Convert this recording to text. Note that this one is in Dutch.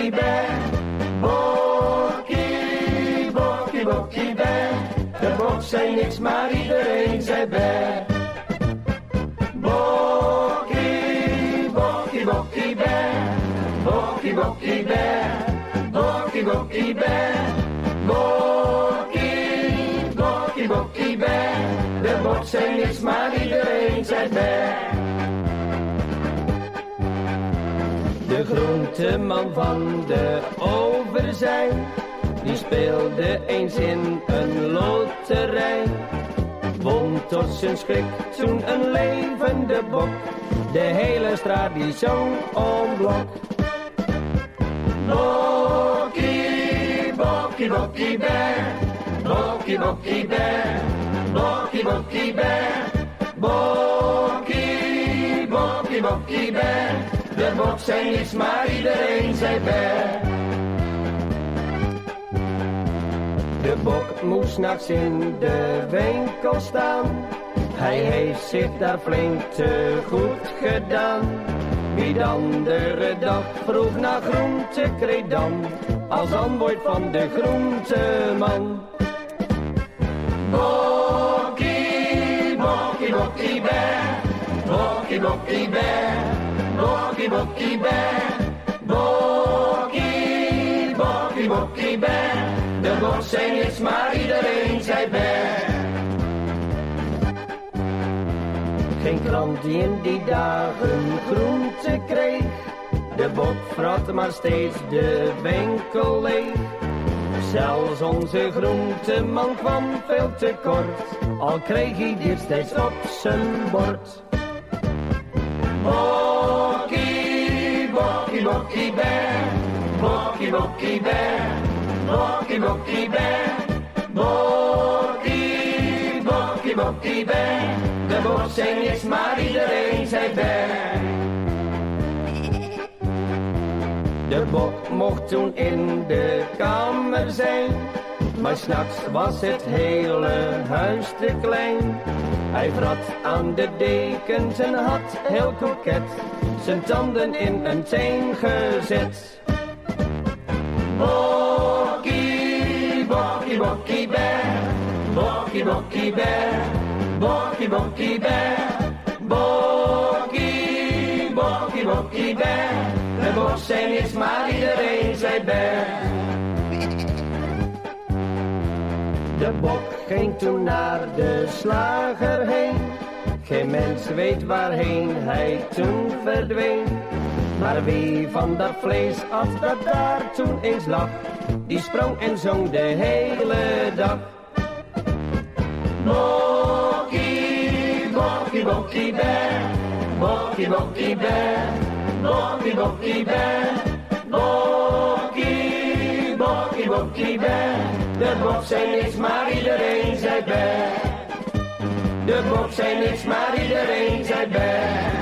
bokkie, bear. Bokkie, bokkie, bokkie, bear. De bok zei niks, maar iedereen zei bear. Bokkie, bokkie, bokkie, bear. Bokkie, bokkie, bear. Bokkie, bokkie, bear. Bokkie, bokkie, bokkie, bear. De bok zei niks, maar iedereen zei bear. De groenteman van de Overzij, die speelde eens in een loterij. Won tot zijn schrik toen een levende bok. De hele straat die zong om blok. Bokkie, bokkie, bokkie, bear. Bokkie, bokkie, bear. Bokkie, bokkie, bear. Bokkie, bokkie, bokkie, bear. De bok zei niets, maar iedereen zei bear. De bok moest 's nachts in de winkel staan. Hij heeft zich daar flink te goed gedaan. Wie de andere dag vroeg naar groente kreeg dan als antwoord van de groenteman. Bokkie, bokkie, bokkie, bear. Bokkie, bokkie, bear. Bokkie, bokkie, bear. Bokkie, bokkie, bokkie, bear. De bok zei niets, maar iedereen zei bear. Geen krant die in die dagen groente kreeg. De bok vrat maar steeds de winkel leeg. Zelfs onze groenteman kwam veel te kort, al kreeg hij dit steeds op zijn bord. Bokkie, bokkie, bokkie, bear. Bokkie, bokkie, bear. Bokkie, bokkie, bear. Bokkie, bokkie, bokkie, bear. De bok zei niks, maar iedereen zei bear. De bok mocht toen in de kamer zijn, maar 's nachts was het hele huis te klein. Hij vrat aan de dekens en had heel koket zijn tanden in een teen gezet. Bokkie, bokkie, bokkie, bear. Bokkie, bokkie, bear. Bokkie, bokkie, bear. Bokkie, bokkie, bokkie, bear. De bok zei niks, maar iedereen zei bear. De bok ging toen naar de slager heen. Geen mens weet waarheen hij toen verdween. Maar wie van dat vlees at dat daar toen eens lag, die sprong en zong de hele dag. Bokkie, bokkie, bokkie, bear. Bokkie, bokkie, bear. Bokkie, bokkie, bear. Bokkie, bokkie, bokkie, bear. De bok zei niks, maar iedereen zei bear. De bok zei niks, maar iedereen zei bear.